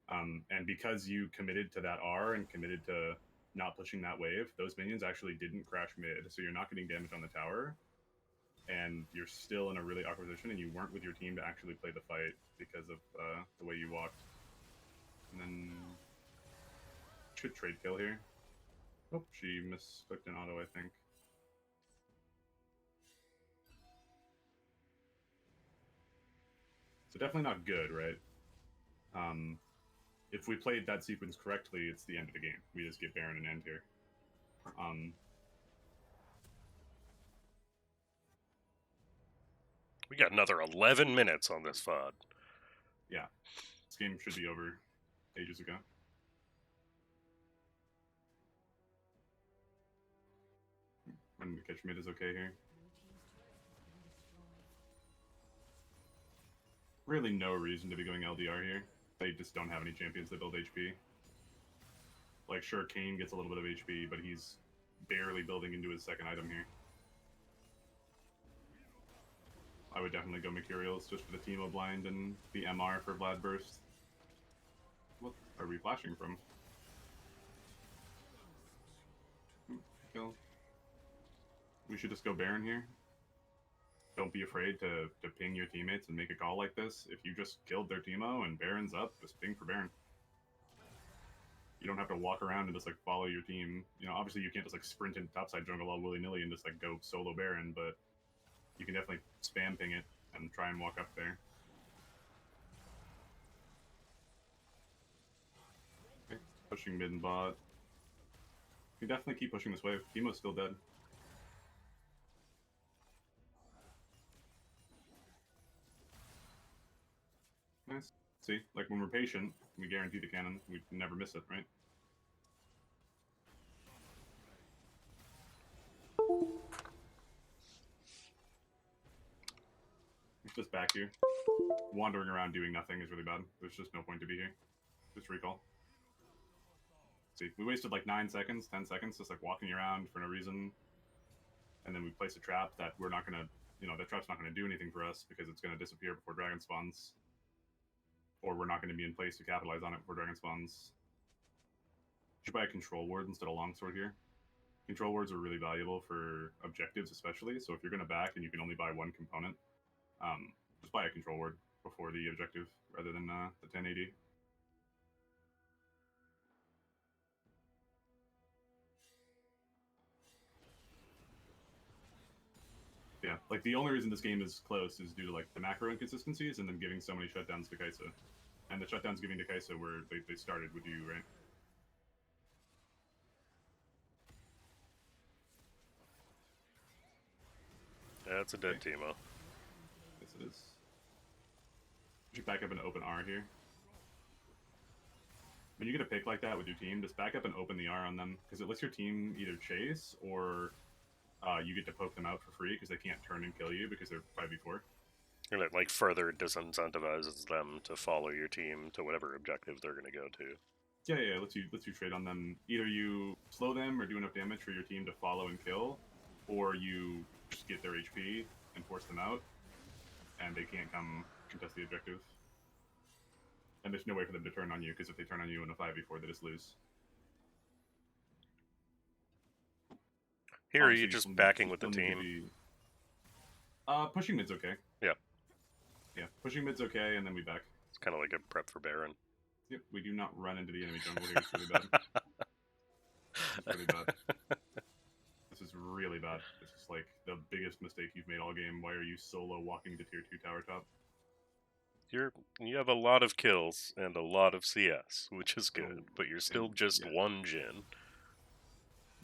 S1: And because you committed to that R and committed to not pushing that wave, those minions actually didn't crash mid, so you're not getting damage on the tower. And you're still in a really awkward position, and you weren't with your team to actually play the fight because of the way you walked. And then should trade kill here. Oh, she misclicked an auto, I think. So definitely not good, right? If we played that sequence correctly, it's the end of the game. We just get Baron and end here.
S2: We got another 11 minutes on this VOD.
S1: Yeah. This game should be over ages ago. Running to catch mid is okay here. Really no reason to be going LDR here. They just don't have any champions that build HP. Like, sure, Kayn gets a little bit of HP, but he's barely building into his second item here. I would definitely go Mercurials just for the Teemo blind and the MR for Vlad Burst. What are we flashing from? Kill. We should just go Baron here. Don't be afraid to ping your teammates and make a call like this. If you just killed their Teemo and Baron's up, just ping for Baron. You don't have to walk around and just like follow your team. You know, obviously you can't just like sprint into topside jungle all willy-nilly and just like go solo Baron, but you can definitely spam ping it and try and walk up there. Okay, pushing mid and bot. You can definitely keep pushing this wave. Teemo's still dead. Nice. See, like when we're patient, we guarantee the cannon. We never miss it, right? It's just back here. Wandering around doing nothing is really bad. There's just no point to be here. Just recall. See, we wasted like 9 seconds, 10 seconds just like walking around for no reason. And then we place a trap that we're not gonna, the trap's not gonna do anything for us because it's gonna disappear before Dragon spawns. Or we're not gonna be in place to capitalize on it before Dragon spawns. You should buy a control ward instead of longsword here. Control wards are really valuable for objectives especially, so if you're gonna back and you can only buy one component, just buy a control ward before the objective rather than the 1080. Yeah, like the only reason this game is close is due to like the macro inconsistencies and then giving so many shutdowns to Kai'Sa. And the shutdowns giving to Kai'Sa where they started with you, right?
S2: Yeah, it's a dead Teemo.
S1: Yes, it is. You should back up and open R here. When you get a pick like that with your team, just back up and open the R on them, because it lets your team either chase or you get to poke them out for free because they can't turn and kill you because they're 5v4.
S2: And it like further disincentivizes them to follow your team to whatever objective they're going to go to.
S1: Yeah, lets you trade on them. Either you slow them or do enough damage for your team to follow and kill, or you just get their HP and force them out, and they can't come contest the objective. And there's no way for them to turn on you, because if they turn on you in a 5v4, they just lose.
S2: Here, are you just backing with the team?
S1: Pushing mid's okay.
S2: Yeah.
S1: Yeah, pushing mid's okay, and then we back.
S2: It's kind of like a prep for Baron.
S1: Yep, we do not run into the enemy jungle here. It's really bad. It's really bad. This is really bad. This is like the biggest mistake you've made all game. Why are you solo walking to tier 2 tower top?
S2: You have a lot of kills and a lot of CS, which is good, but you're still just one Jhin.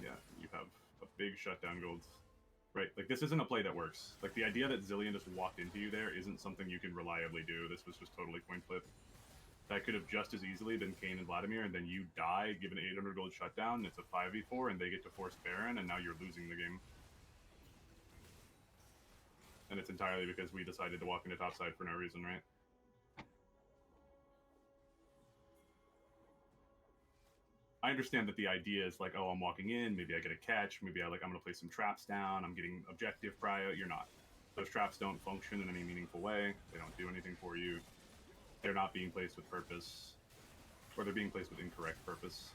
S1: Yeah, you have a big shutdown gold. Right, like this isn't a play that works. Like the idea that Zillion just walked into you there isn't something you can reliably do. This was just totally coin flip. That could have just as easily been Kayn and Vladimir, and then you die, give an 800 gold shutdown, it's a 5v4, and they get to force Baron, and now you're losing the game. And it's entirely because we decided to walk into topside for no reason, right? I understand that the idea is like, oh, I'm walking in, maybe I get a catch, maybe I'm gonna play some traps down, I'm getting objective prio. You're not. Those traps don't function in any meaningful way. They don't do anything for you. They're not being placed with purpose, or they're being placed with incorrect purpose.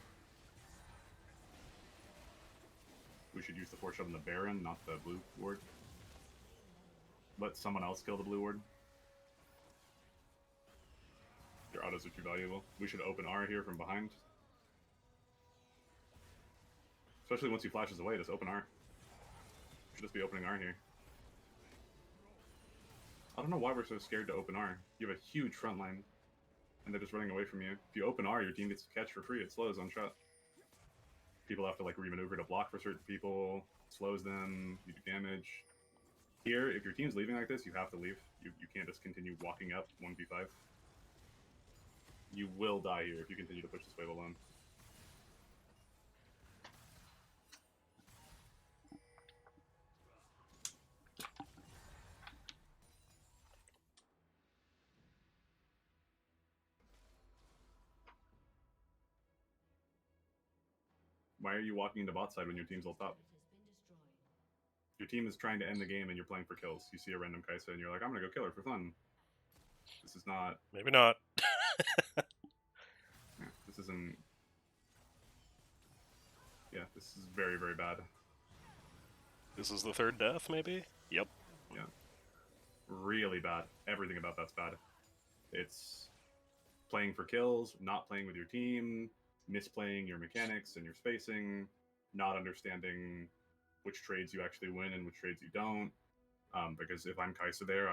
S1: We should use the 4-shot on the Baron, not the blue ward. Let someone else kill the blue ward. Your autos are too valuable. We should open R here from behind. Especially once he flashes away, just open R. Should just be opening R here. I don't know why we're so scared to open R. You have a huge front line, and they're just running away from you. If you open R, your team gets to catch for free. It slows on shot. People have to like remaneuver to block for certain people. Slows them. You do damage. Here, if your team's leaving like this, you have to leave. You can't just continue walking up 1v5. You will die here if you continue to push this wave alone. Why are you walking into bot side when your team's all top? Your team is trying to end the game and you're playing for kills. You see a random Kai'Sa and you're like, I'm gonna go kill her for fun. This is not...
S2: Maybe not.
S1: Yeah, this isn't... Yeah, this is very, very bad.
S2: This is the third death, maybe? Yep.
S1: Yeah. Really bad. Everything about that's bad. It's playing for kills, not playing with your team, misplaying your mechanics and your spacing, not understanding which trades you actually win and which trades you don't. Because if I'm Kai'Sa there,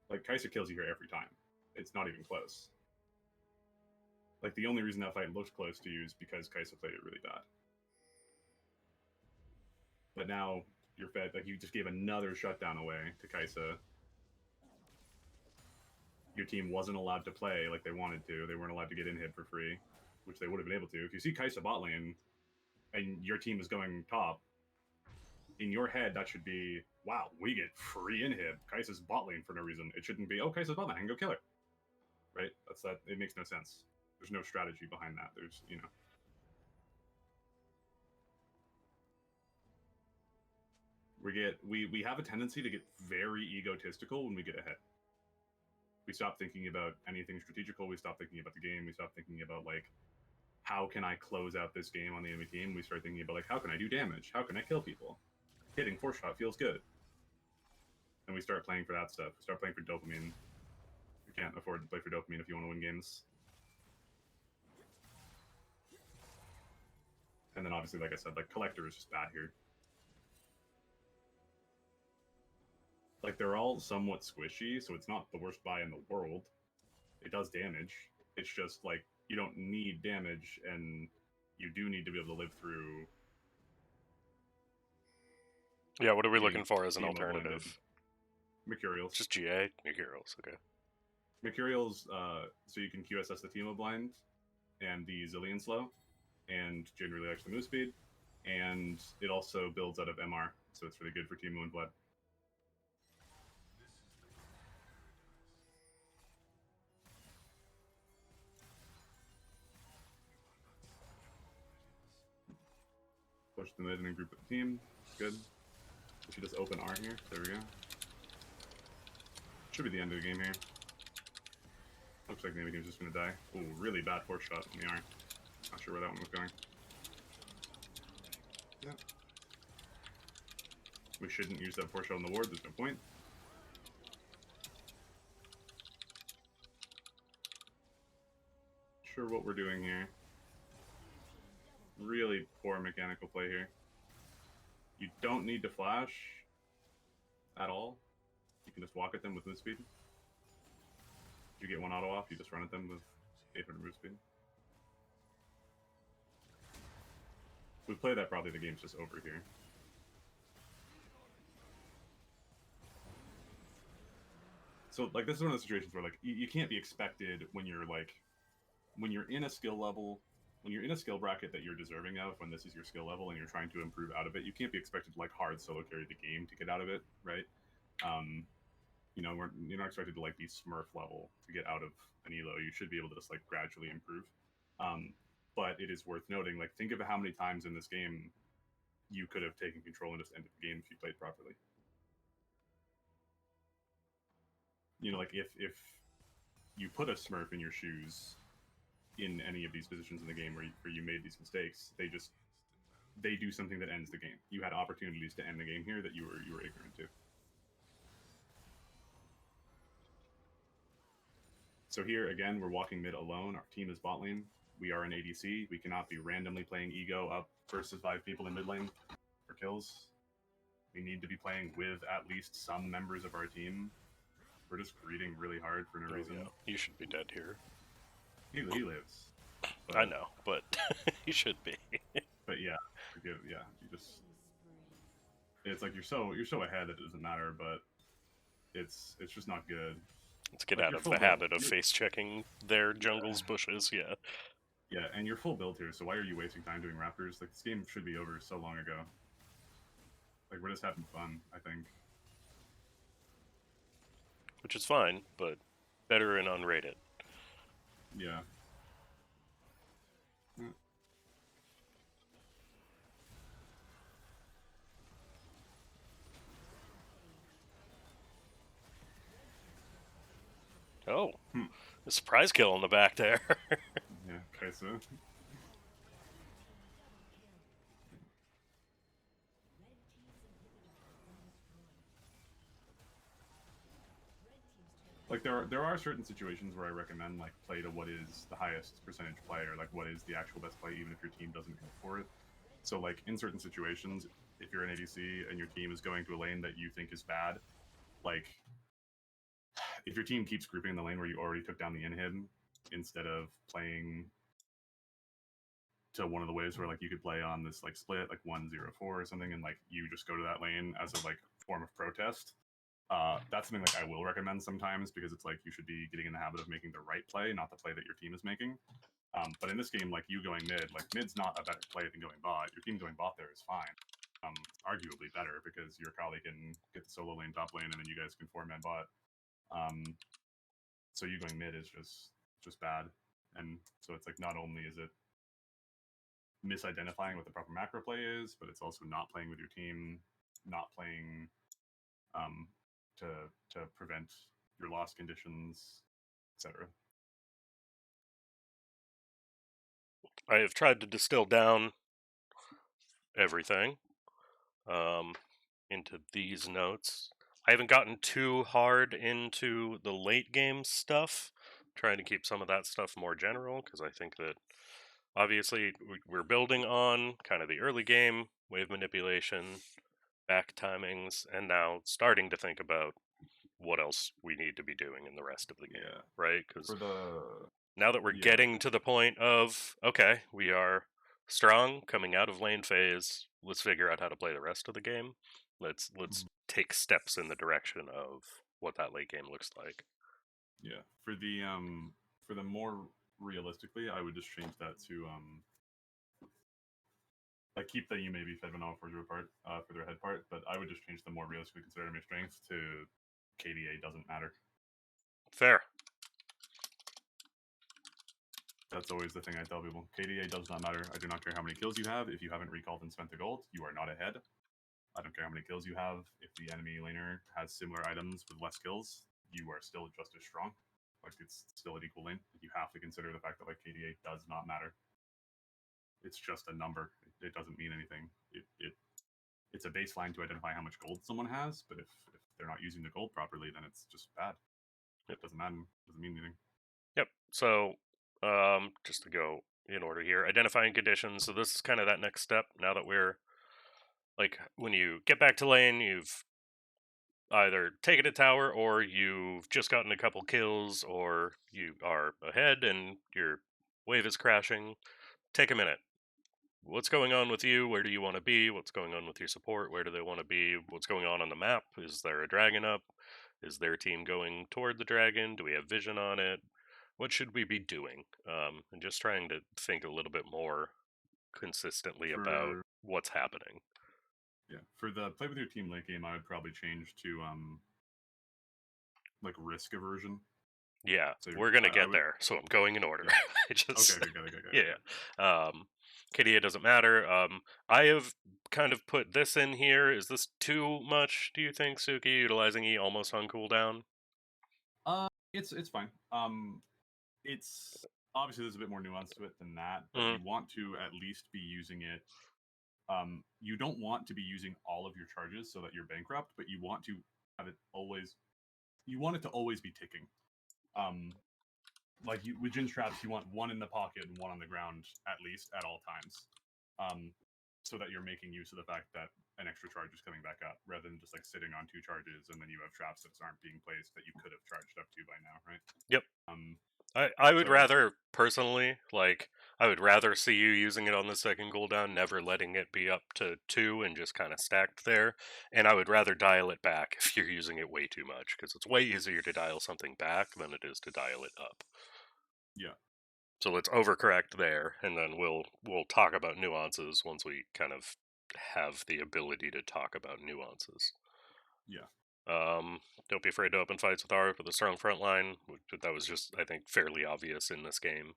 S1: like Kai'Sa kills you here every time. It's not even close. Like the only reason that fight looks close to you is because Kai'Sa played it really bad. But now you're fed, like you just gave another shutdown away to Kai'Sa. Your team wasn't allowed to play like they wanted to. They weren't allowed to get in hit for free, which they would have been able to. If you see Kai'Sa bot lane and your team is going top, in your head that should be, wow, we get free inhib. Kai'Sa's bot lane for no reason. It shouldn't be, oh, Kai'Sa's bot lane, I can go kill her. Right? That's that. It makes no sense. There's no strategy behind that. There's, you know. We have a tendency to get very egotistical when we get ahead. We stop thinking about anything strategical. We stop thinking about the game. We stop thinking about like, how can I close out this game on the enemy team? We start thinking about like, how can I do damage? How can I kill people? Hitting 4-shot feels good. And we start playing for that stuff. We start playing for dopamine. You can't afford to play for dopamine if you want to win games. And then obviously, like I said, like Collector is just bad here. Like they're all somewhat squishy, so it's not the worst buy in the world. It does damage. It's just like you don't need damage, and you do need to be able to live through.
S2: Yeah, what are we looking for as an alternative?
S1: Mercurials.
S2: Just GA? Mercurials, okay.
S1: Mercurials, so you can QSS the Teemo blind and the Zillion slow, and generally actually move speed, and it also builds out of MR, so it's really good for Teemo and Vlad. Push the mid and then group with the team. Good. We should just open R here. There we go. Should be the end of the game here. Looks like the enemy team's just gonna die. Ooh, really bad 4-shot in the R. Not sure where that one was going. Yeah. We shouldn't use that 4-shot on the ward. There's no point. sure what we're doing here. Really poor mechanical play here. You don't need to flash at all. You can just walk at them with move speed. If you get one auto off, you just run at them with 800 move speed. If we play that, probably the game's just over here. So, like, this is one of the situations where, like, you can't be expected when you're, like, when you're in a skill level, when you're in a skill bracket that you're deserving of, when this is your skill level and you're trying to improve out of it, you can't be expected to, like, hard solo carry the game to get out of it, right? You know, you're not expected to, like, be Smurf level to get out of an elo. You should be able to just, like, gradually improve. But it is worth noting, like, think of how many times in this game you could have taken control and just ended the game if you played properly. You know, like, if you put a Smurf in your shoes in any of these positions in the game where you made these mistakes, they do something that ends the game. You had opportunities to end the game here that you were ignorant to. So here again, we're walking mid alone. Our team is bot lane. We are an ADC. We cannot be randomly playing ego up versus 5 people in mid lane for kills. We need to be playing with at least some members of our team. We're just greeting really hard for no reason.
S2: Yeah. You should be dead here.
S1: He lives.
S2: But, I know, but he should be.
S1: But yeah, you just, it's like you're so ahead that it doesn't matter, but it's just not good.
S2: Let's get out of the habit of face checking their jungle's bushes. Yeah.
S1: Yeah, and you're full build here, so why are you wasting time doing Raptors? Like, this game should be over so long ago. Like, we're just having fun, I think.
S2: Which is fine, but better in unrated.
S1: Yeah.
S2: Oh, a surprise kill in the back there.
S1: Yeah, Kaisa. Like, there are certain situations where I recommend, like, play to what is the highest percentage play, or, like, what is the actual best play, even if your team doesn't go for it. So, like, in certain situations, if you're an ADC and your team is going to a lane that you think is bad, like, if your team keeps grouping in the lane where you already took down the inhib, instead of playing to one of the ways where, like, you could play on this, like, split, like 1-0-4 or something, and, like, you just go to that lane as a, like, form of protest, that's something, like, I will recommend sometimes, because it's like you should be getting in the habit of making the right play, not the play that your team is making. But in this game, like, you going mid, like, mid's not a better play than going bot. Your team going bot there is fine. Arguably better, because your colleague can get the solo lane, top lane, and then you guys can 4-man bot. So you going mid is just bad. And so it's like, not only is it misidentifying what the proper macro play is, but it's also not playing with your team, not playing to prevent your loss conditions, etc.
S2: I have tried to distill down everything into these notes. I haven't gotten too hard into the late game stuff, trying to keep some of that stuff more general, because I think that obviously we're building on kind of the early game, wave manipulation, back timings, and now starting to think about what else we need to be doing in the rest of the game, right? Because now that we're getting to the point of, okay, we are strong coming out of lane phase, let's figure out how to play the rest of the game. Let's take steps in the direction of what that late game looks like.
S1: Yeah, for the more realistically, I would just change that to like, keep the you may be fed but not for your part for their head part, but I would just change the more realistically consider enemy strength to KDA doesn't matter.
S2: Fair.
S1: That's always the thing I tell people. KDA does not matter. I do not care how many kills you have. If you haven't recalled and spent the gold, you are not ahead. I don't care how many kills you have. If the enemy laner has similar items with less kills, you are still just as strong. Like, it's still an equal lane. You have to consider the fact that, like, KDA does not matter. It's just a number. It doesn't mean anything. It's a baseline to identify how much gold someone has, but if they're not using the gold properly, then it's just bad. It doesn't matter. It doesn't mean anything.
S2: Yep. So just to go in order here. Identifying conditions. So this is kind of that next step. Now that we're like, when you get back to lane, you've either taken a tower, or you've just gotten a couple kills, or you are ahead and your wave is crashing. Take a minute. What's going on with you? Where do you want to be? What's going on with your support? Where do they want to be? What's going on the map? Is there a dragon up? Is their team going toward the dragon? Do we have vision on it? What should we be doing? And just trying to think a little bit more consistently about
S1: For
S2: what's happening.
S1: for the play with your team late game, I would probably change to like risk aversion.
S2: Yeah,
S1: So
S2: we're gonna
S1: I
S2: get
S1: would
S2: there, so I'm going in order.
S1: yeah.
S2: I just
S1: Okay, good.
S2: yeah. Kidia doesn't matter. I have kind of put this in here. Is this too much, do you think, Suki, utilizing E almost on cooldown?
S1: It's fine. It's obviously there's a bit more nuance to it than that, but
S2: Mm,
S1: you want to at least be using it. You don't want to be using all of your charges so that you're bankrupt, but you want to have it always. You want it to always be ticking. Um, like with Jin's traps, you want one in the pocket and one on the ground at least at all times, so that you're making use of the fact that an extra charge is coming back up, rather than just like sitting on two charges and then you have traps that aren't being placed that you could have charged up to by now, right?
S2: yep.
S1: Um,
S2: I would
S1: so
S2: rather, personally, like, I would rather see you using it on the second cooldown, never letting it be up to 2 and just kind of stacked there. And I would rather dial it back if you're using it way too much, because it's way easier to dial something back than it is to dial it up.
S1: yeah,
S2: So let's overcorrect there, and then we'll talk about nuances once we kind of have the ability to talk about nuances.
S1: yeah,
S2: Don't be afraid to open fights with Arv with a strong front line. That was just, I think, fairly obvious in this game.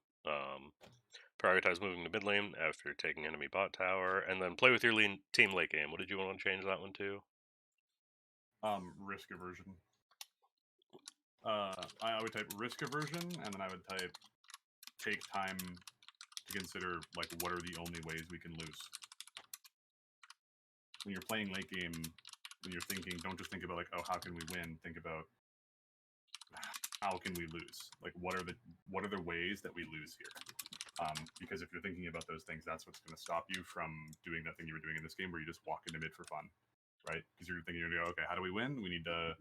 S2: Prioritize moving to mid lane after taking enemy bot tower, and then play with your team late game. What did you want to change that one to?
S1: risk aversion. I would type risk aversion, and then I would type take time to consider like what are the only ways we can lose. When you're playing late game, when you're thinking, don't just think about like, oh, how can we win? Think about how can we lose? Like, what are the ways that we lose here? Because if you're thinking about those things, that's what's going to stop you from doing that thing you were doing in this game, where you just walk into mid for fun, right? Because you're thinking, okay, how do we win? We need to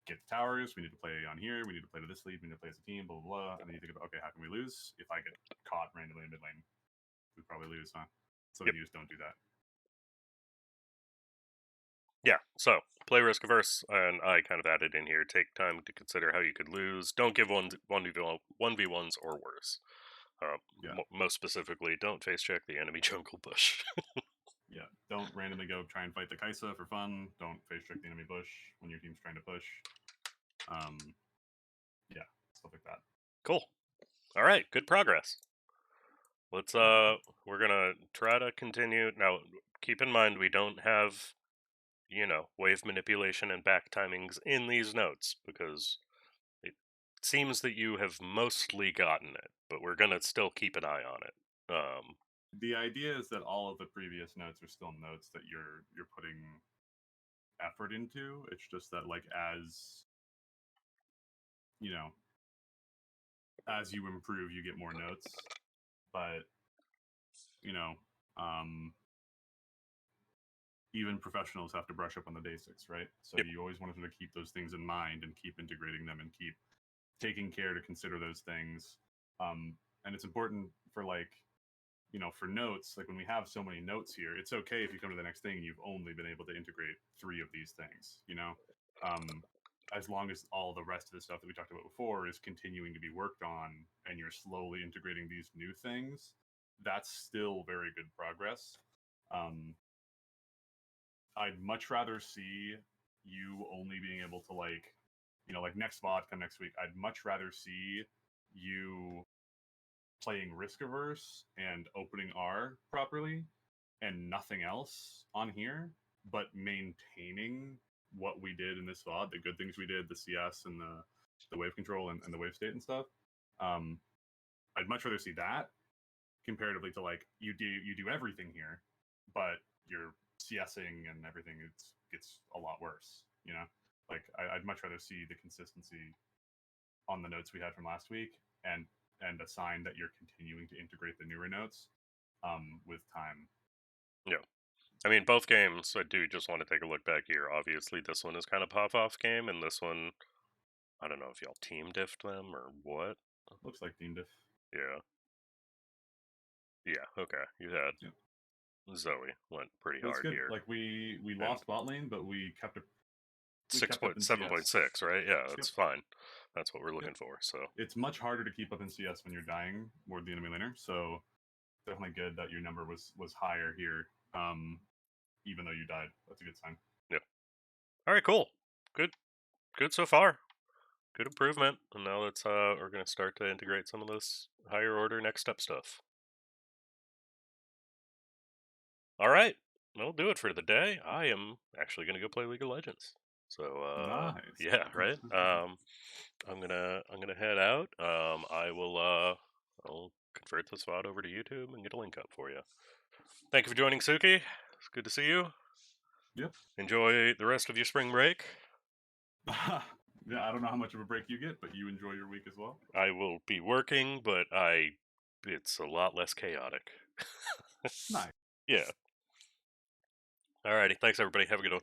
S1: get the towers. We need to play on here. We need to play to this lead. We need to play as a team. Blah blah blah. And then you think about, okay, how can we lose? If I get caught randomly in mid lane, we probably lose, huh? So
S2: Yep.
S1: you just don't do that.
S2: Yeah, so play risk averse, and I kind of added in here, take time to consider how you could lose. Don't give 1v1s or worse.
S1: Yeah.
S2: Most specifically, don't face check the enemy jungle bush.
S1: Yeah. Don't randomly go try and fight the Kaisa for fun. Don't face check the enemy bush when your team's trying to push. Yeah, stuff like that.
S2: Cool. All right, good progress. Let's we're gonna try to continue. Now, keep in mind we don't have, wave manipulation and back timings in these notes, because it seems that you have mostly gotten it, but we're gonna still keep an eye on it.
S1: The idea is that all of the previous notes are still notes that you're putting effort into. It's just that like as you know, as you improve, you get more notes. But you know, um, even professionals have to brush up on the basics, right? So
S2: Yep.
S1: you always want to sort of keep those things in mind and keep integrating them and keep taking care to consider those things. And it's important for like for notes, like when we have so many notes here, it's okay if you come to the next thing and you've only been able to integrate 3 of these things, as long as all the rest of the stuff that we talked about before is continuing to be worked on and you're slowly integrating these new things, that's still very good progress. Um, I'd much rather see you only being able to like next VOD come next week. I'd much rather see you playing risk averse and opening R properly and nothing else on here, but maintaining what we did in this VOD, the good things we did, the CS and the wave control and the wave state and stuff. Um, I'd much rather see that comparatively to like you do everything here, but you're CSing and everything gets a lot worse. Like I'd much rather see the consistency on the notes we had from last week, and and a sign that you're continuing to integrate the newer notes with time.
S2: Yeah. I mean, both games, I do just want to take a look back here. Obviously, this one is kind of pop-off game, and this one, I don't know if y'all team diffed them or what.
S1: Looks like team diff.
S2: Yeah. Yeah, okay. You had
S1: Yep.
S2: Zoe went pretty
S1: But it's
S2: hard
S1: good.
S2: here.
S1: Like we lost bot lane, but we kept it. We kept up in
S2: 7.6, right? Yeah, that's
S1: Yep.
S2: fine. That's what we're looking
S1: Yep.
S2: for. So
S1: It's much harder to keep up in CS when you're dying more than the enemy laner. So definitely good that your number was higher here, even though you died. That's a good sign.
S2: yeah. All right, cool. Good so far. Good improvement. And now let's we're gonna start to integrate some of this higher order next step stuff. All right, that'll do it for the day. I am actually gonna go play League of Legends. So
S1: Nice.
S2: yeah, right. I'm gonna head out. I will I'll convert this VOD over to YouTube and get a link up for you. Thank you for joining, Suki. It's good to see you.
S1: Yep.
S2: Enjoy the rest of your spring break.
S1: Yeah, I don't know how much of a break you get, but you enjoy your week as well.
S2: I will be working, but it's a lot less chaotic.
S1: Nice.
S2: Yeah. Alrighty. Thanks, everybody. Have a good one.